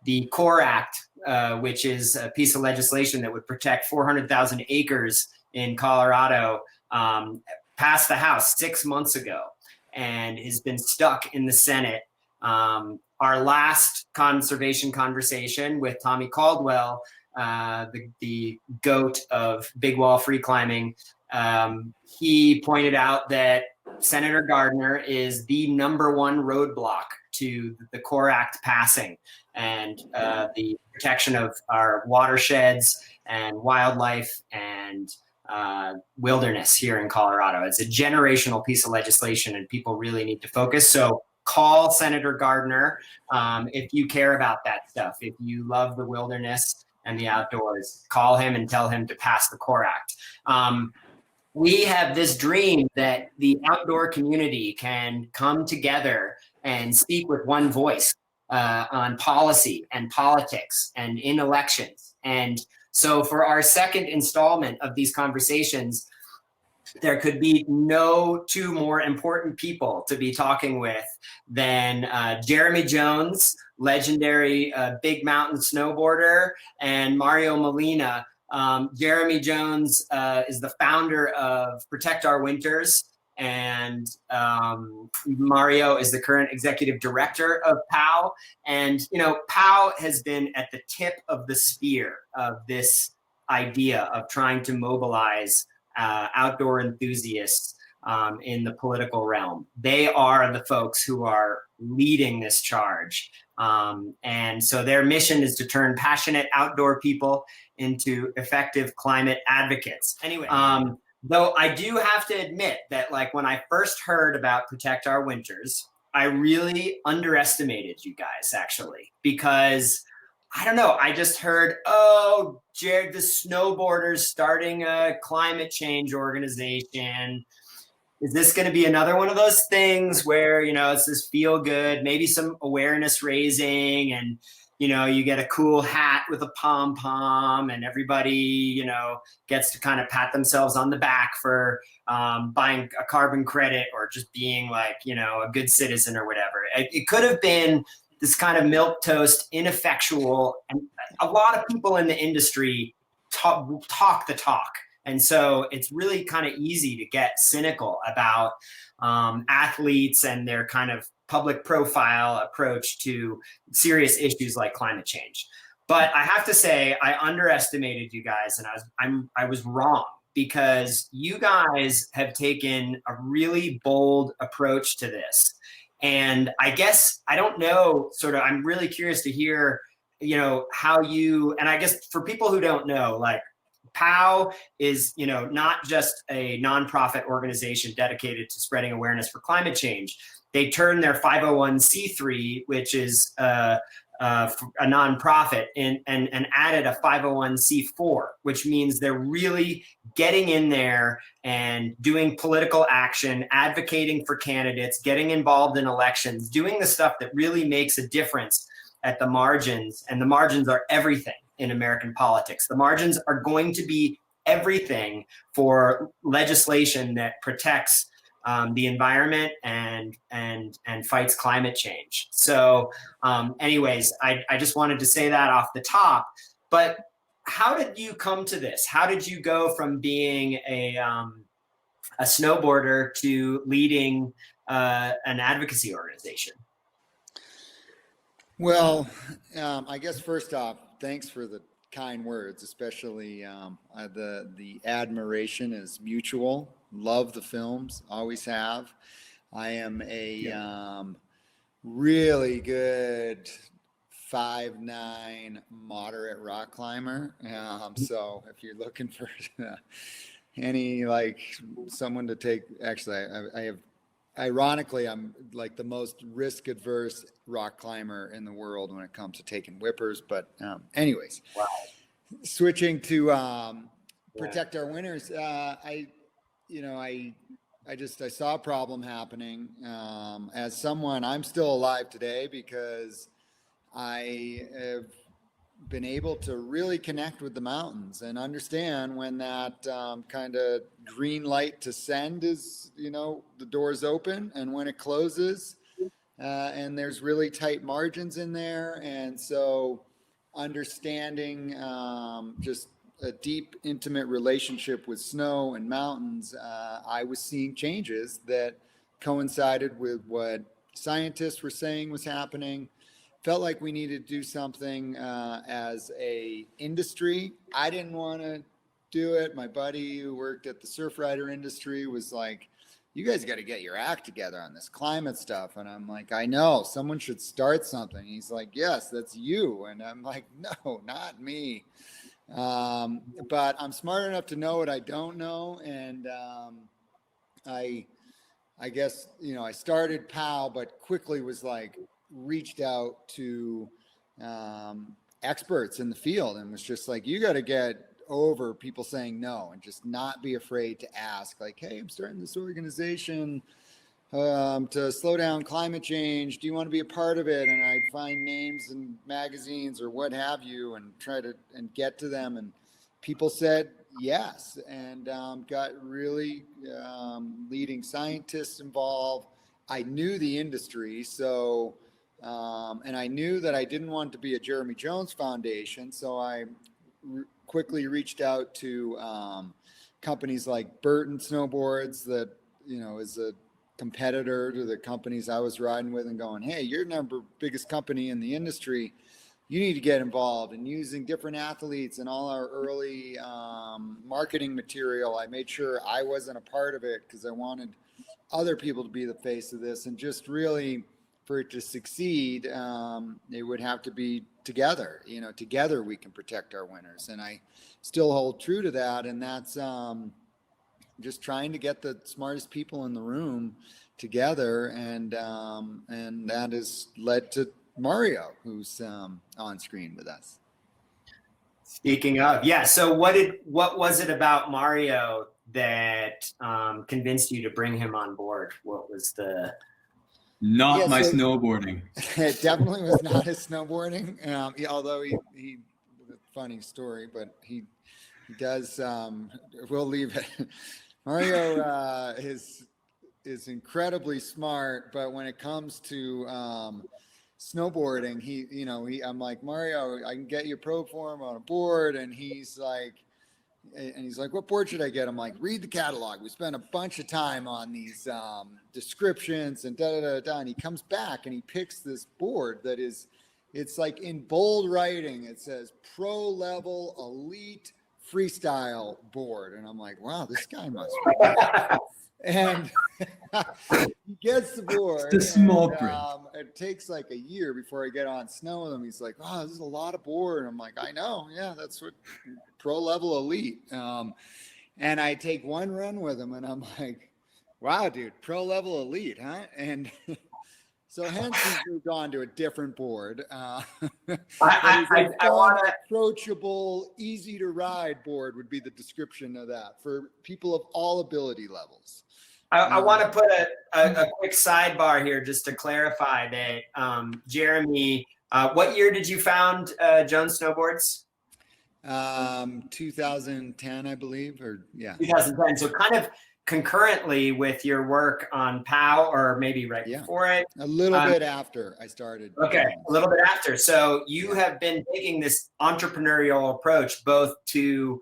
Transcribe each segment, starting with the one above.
the CORE Act, which is a piece of legislation that would protect 400,000 acres in Colorado, passed the House 6 months ago and has been stuck in the Senate. Our last conservation conversation with Tommy Caldwell, the goat of big wall free climbing, he pointed out that Senator Gardner is the #1 roadblock to the CORE Act passing and the protection of our watersheds and wildlife and wilderness here in Colorado. It's a generational piece of legislation and people really need to focus. So call Senator Gardner if you care about that stuff. If you love the wilderness and the outdoors, call him and tell him to pass the CORE Act. We have this dream that the outdoor community can come together and speak with one voice on policy and politics and in elections. And so for our second installment of these conversations, there could be no two more important people to be talking with than Jeremy Jones, legendary big mountain snowboarder, and Mario Molina. Jeremy Jones is the founder of Protect Our Winters, and Mario is the current executive director of POW. And, you know, POW has been at the tip of the spear of this idea of trying to mobilize outdoor enthusiasts in the political realm. They are the folks who are leading this charge. And so their mission is to turn passionate outdoor people into effective climate advocates. Anyway, though I do have to admit that, like, when I first heard about Protect Our Winters, I really underestimated you guys, actually, because I don't know, I just heard, oh, Jared the snowboarder's starting a climate change organization. Is this going to be another one of those things where, you know, it's this feel good, maybe some awareness raising, and, you know, you get a cool hat with a pom-pom and everybody, you know, gets to kind of pat themselves on the back for buying a carbon credit or just being, like, you know, a good citizen or whatever. It could have been this kind of milquetoast, ineffectual, and a lot of people in the industry talk the talk. And so it's really kind of easy to get cynical about athletes and their kind of public profile approach to serious issues like climate change. But I have to say, I underestimated you guys, and I was wrong, because you guys have taken a really bold approach to this. And I guess, I don't know, sort of, I'm really curious to hear, you know, how you, and I guess for people who don't know, like, POW is, you know, not just a nonprofit organization dedicated to spreading awareness for climate change. They turned their 501c3, which is a nonprofit, and added a 501c4, which means they're really getting in there and doing political action, advocating for candidates, getting involved in elections, doing the stuff that really makes a difference at the margins. And the margins are everything in American politics. The margins are going to be everything for legislation that protects the environment and fights climate change. So anyways, I just wanted to say that off the top. But how did you come to this? How did you go from being a snowboarder to leading an advocacy organization? Well, I guess first off, thanks for the kind words, especially the admiration is mutual. Love the films, always have. I am a really good 5'9" moderate rock climber. So if you're looking for any, like, someone to take, actually, I have, ironically, I'm like the most risk adverse rock climber in the world when it comes to taking whippers. But anyways, wow. Switching to Protect Our Winters, I saw a problem happening. As someone, I'm still alive today because I have been able to really connect with the mountains and understand when that kind of green light to send is, you know, the door's open, and when it closes, and there's really tight margins in there. And so understanding just a deep, intimate relationship with snow and mountains, I was seeing changes that coincided with what scientists were saying was happening. Felt like we needed to do something as a industry. I didn't want to do it. My buddy who worked at the surf rider industry was like, you guys got to get your act together on this climate stuff. And I'm like, I know, someone should start something. He's like, yes, that's you. And I'm like, no, not me. But I'm smart enough to know what I don't know. And I guess, you know, I started POW, but quickly was like, reached out to experts in the field and was just like, you got to get over people saying no and just not be afraid to ask, like, hey, I'm starting this organization to slow down climate change. Do you want to be a part of it? And I'd find names in magazines or what have you and try to and get to them. And people said yes, and got really leading scientists involved. I knew the industry, so and I knew that I didn't want to be a Jeremy Jones Foundation, so I quickly reached out to companies like Burton Snowboards, that, you know, is a competitor to the companies I was riding with, and going, hey, you're number biggest company in the industry. You need to get involved. And using different athletes and all our early marketing material, I made sure I wasn't a part of it because I wanted other people to be the face of this. And just really, for it to succeed, it would have to be together. You know, together we can protect our winners. And I still hold true to that. And that's just trying to get the smartest people in the room together. And that has led to Mario, who's on screen with us. Speaking of, yeah. So what was it about Mario that convinced you to bring him on board? What was the... Not my snowboarding. It definitely was not his snowboarding. Although he funny story, but he does. We'll leave it. Mario is incredibly smart, but when it comes to snowboarding, I'm like, Mario, I can get you pro form on a board, and he's like, what board should I get? I'm like, read the catalog. We spent a bunch of time on these descriptions and da. And he comes back and he picks this board that it's like in bold writing. It says pro level elite freestyle board. And I'm like, wow, this guy must be good. And he gets the board. It's the small print. It takes like a year before I get on snow with him. He's like, oh, this is a lot of board. I'm like, I know. Yeah, that's what pro level elite. And I take one run with him and I'm like, wow, dude, pro level elite, huh? And so hence he's moved on to a different board. I want to... approachable, easy to ride board would be the description of that for people of all ability levels. I want to put a quick sidebar here just to clarify that, Jeremy, what year did you found Jones Snowboards? 2010, I believe, or yeah. 2010. So kind of concurrently with your work on POW, or maybe right before it? A little bit after I started. Okay, a little bit after. So you have been taking this entrepreneurial approach both to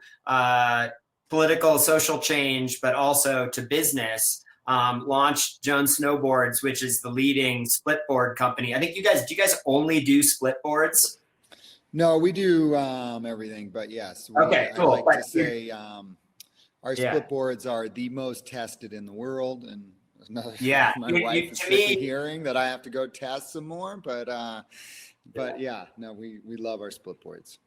political, social change, but also to business. Launched Jones Snowboards, which is the leading split board company. I think do you guys only do split boards? No, we do everything, but yes. Okay, cool. I like to say our split boards are the most tested in the world, and another my wife is sick of hearing that I have to go test some more, but yeah, no, we love our split boards.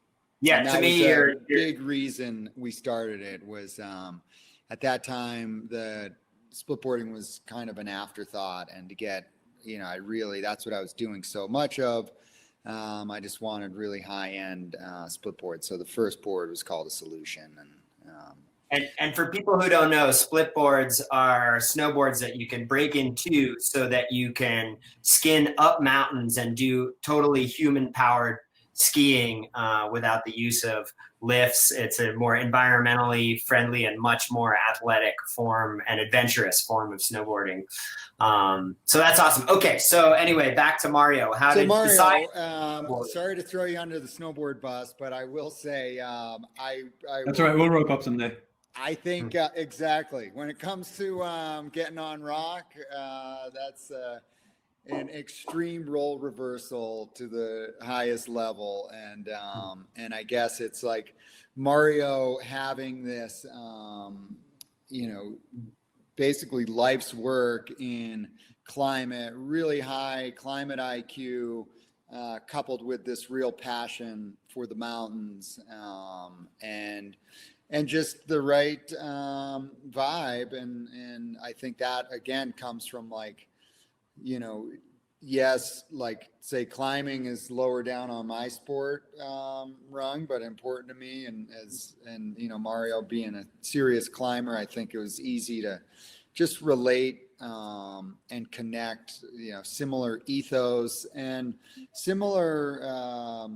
Yeah, to me, your big reason we started it was at that time the split boarding was kind of an afterthought, and to get, that's what I was doing so much of. I just wanted really high end split boards. So the first board was called a Solution, and for people who don't know, split boards are snowboards that you can break in two so that you can skin up mountains and do totally human powered skiing without the use of lifts. It's a more environmentally friendly and much more athletic form and adventurous form of snowboarding. So that's awesome. Okay, so anyway, back to Mario. Sorry to throw you under the snowboard bus, but I will say That's all right. We'll rope up someday. I think exactly when it comes to getting on rock, that's an extreme role reversal to the highest level, and I guess it's like Mario having this, basically life's work in climate, really high climate IQ, coupled with this real passion for the mountains, and just the right vibe. And I think that again comes from like, yes, like say climbing is lower down on my sport rung, but important to me. And Mario being a serious climber, I think it was easy to just relate and connect, similar ethos and similar,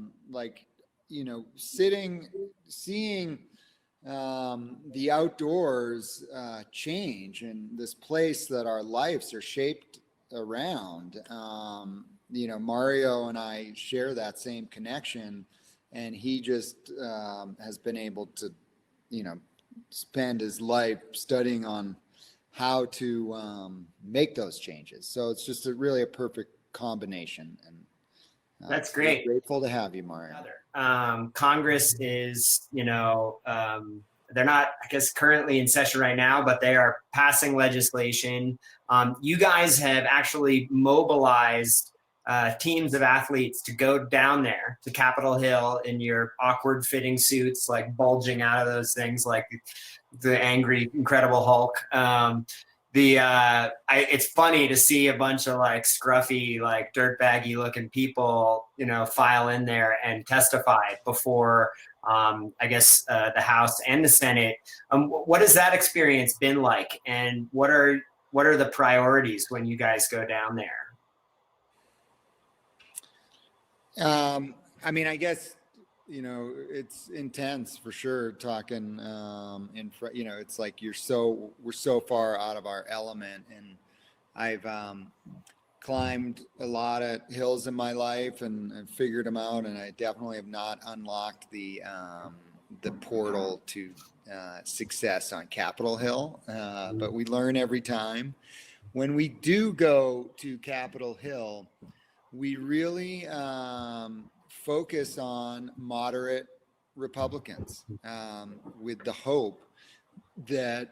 seeing the outdoors change and this place that our lives are shaped around. Mario and I share that same connection, and he just has been able to, spend his life studying on how to make those changes. So it's just really a perfect combination. And that's great. Grateful to have you, Mario. Congress is, they're not, I guess, currently in session right now, but they are passing legislation. You guys have actually mobilized teams of athletes to go down there to Capitol Hill in your awkward fitting suits, like bulging out of those things like the angry Incredible Hulk. It's funny to see a bunch of like scruffy, like dirtbaggy looking people, file in there and testify before, the House and the Senate. What has that experience been like, and what are the priorities when you guys go down there? I guess, it's intense for sure. Talking it's like we're so far out of our element, and I've climbed a lot of hills in my life and figured them out, and I definitely have not unlocked the portal to success on Capitol Hill, but we learn every time. When we do go to Capitol Hill, we really focus on moderate Republicans with the hope that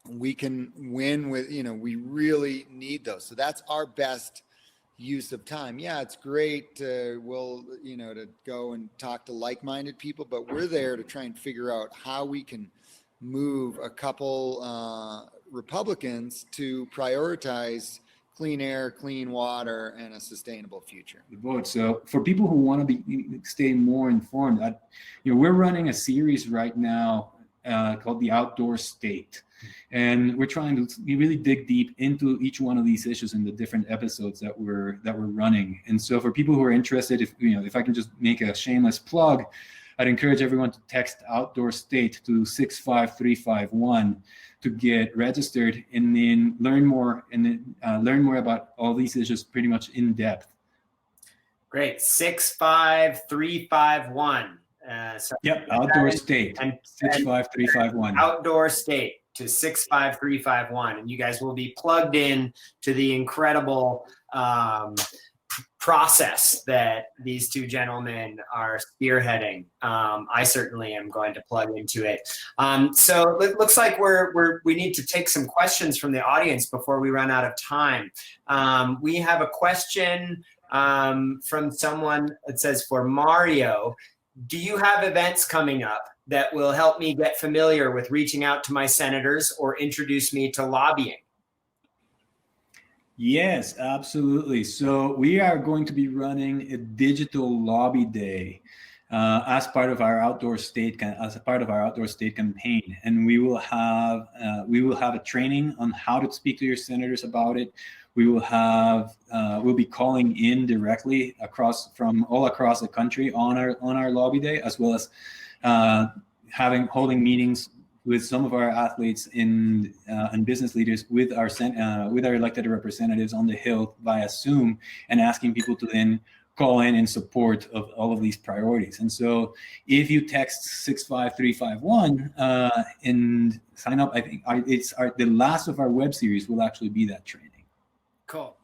we can win with, we really need those. So that's our best use of time. Yeah, it's great to go and talk to like-minded people, but we're there to try and figure out how we can move a couple Republicans to prioritize clean air, clean water, and a sustainable future. Vote. So for people who want to stay more informed, we're running a series right now called The Outdoor State. And we're trying to really dig deep into each one of these issues in the different episodes that we're running. And so for people who are interested, if I can just make a shameless plug, I'd encourage everyone to text Outdoor State to 65351 to get registered, and then learn more about all these issues pretty much in depth. Great. 65351. Yep, Outdoor State. And 65351. Outdoor State to 65351, and you guys will be plugged in to the incredible process that these two gentlemen are spearheading. I certainly am going to plug into it. So it looks like we need to take some questions from the audience before we run out of time. We have a question from someone that says, for Mario, do you have events coming up that will help me get familiar with reaching out to my senators or introduce me to lobbying? Yes, absolutely. So we are going to be running a digital lobby day as part of our outdoor state campaign, and we will have a training on how to speak to your senators about it. We will have we'll be calling in directly from all across the country on our lobby day, as well as holding meetings with some of our athletes and business leaders with our elected representatives on the Hill via Zoom, and asking people to then call in support of all of these priorities. And so if you text 65351 and sign up, I think the last of our web series will actually be that training. Cool.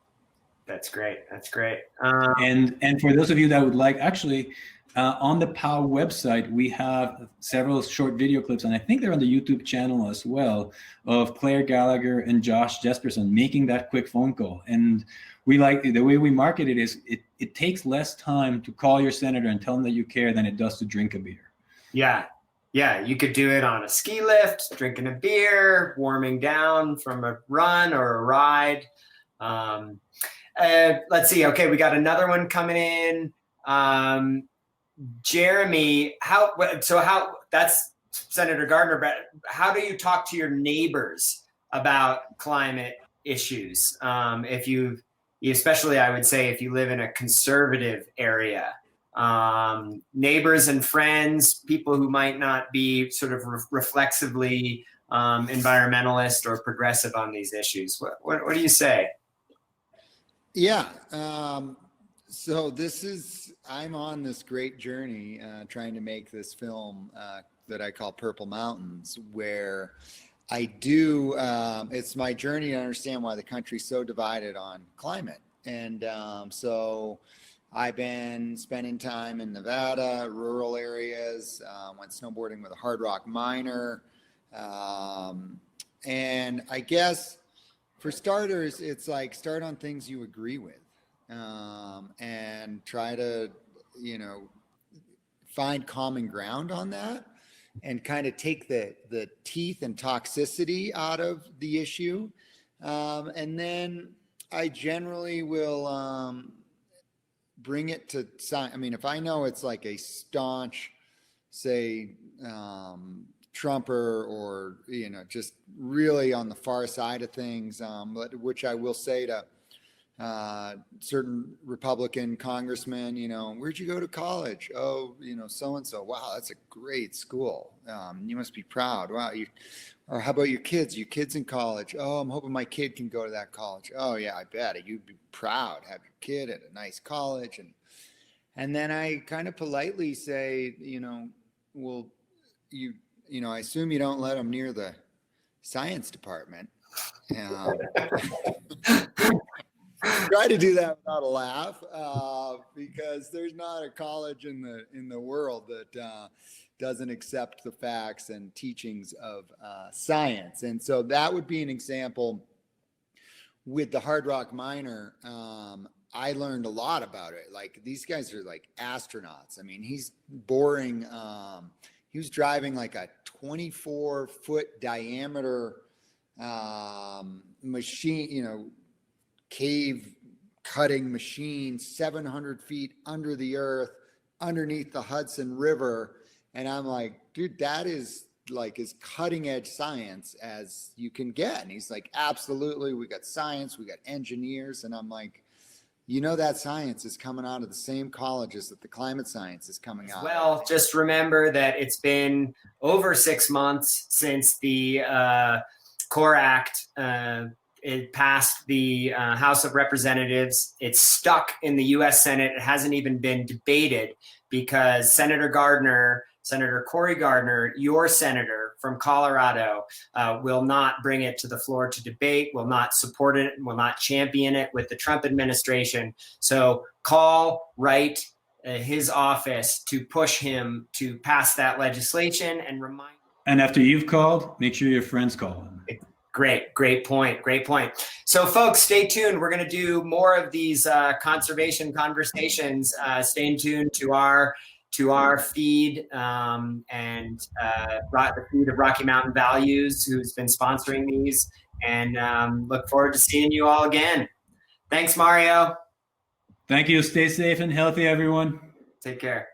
That's great. That's great. And for those of you that would like, actually, on the POW website, we have several short video clips, and I think they're on the YouTube channel as well, of Claire Gallagher and Josh Jesperson making that quick phone call. And we like the way we market it is it takes less time to call your senator and tell them that you care than it does to drink a beer. Yeah. Yeah. You could do it on a ski lift, drinking a beer, warming down from a run or a ride. Let's see. Okay. We got another one coming in. Jeremy, that's Senator Gardner, but how do you talk to your neighbors about climate issues? Especially I would say if you live in a conservative area, neighbors and friends, people who might not be sort of reflexively environmentalist or progressive on these issues. What do you say? Yeah. So I'm on this great journey trying to make this film that I call Purple Mountains, where I do, it's my journey to understand why the country's so divided on climate. And so I've been spending time in Nevada, rural areas, went snowboarding with a hard rock miner. And I guess for starters, it's like start on things you agree with. And try to, find common ground on that, and kind of take the teeth and toxicity out of the issue. And then I generally will bring it to science. I mean, if I know it's like a staunch, say, Trumper, or, just really on the far side of things, which I will say to certain Republican congressmen, where'd you go to college? Oh, so-and-so. Wow, that's a great school. You must be proud. Wow. Or how about your kids? Your kids in college? Oh, I'm hoping my kid can go to that college. Oh yeah, I bet you'd be proud. Have your kid at a nice college. And then I kind of politely say, well, I assume you don't let them near the science department. Try to do that without a laugh, because there's not a college in the world that doesn't accept the facts and teachings of science. And so that would be an example. With the hard rock miner, I learned a lot about it. Like, these guys are like astronauts. I mean, he's boring. He was driving like a 24-foot diameter machine, cave cutting machine, 700 feet under the earth, underneath the Hudson River. And I'm like, dude, that is like as cutting edge science as you can get. And he's like, absolutely. We got science, we got engineers. And I'm like, that science is coming out of the same colleges that the climate science is coming out of. Well, just remember that it's been over 6 months since the CORE Act it passed the House of Representatives. It's stuck in the U.S. Senate. It hasn't even been debated because Senator Cory Gardner, your senator from Colorado, will not bring it to the floor to debate, will not support it, will not champion it with the Trump administration. So write his office to push him to pass that legislation and remind. And after you've called, make sure your friends call him. Great point. So folks, stay tuned. We're going to do more of these conservation conversations. Stay tuned to our feed and the feed of Rocky Mountain Values, who's been sponsoring these, and look forward to seeing you all again. Thanks, Mario. Thank you. Stay safe and healthy, everyone. Take care.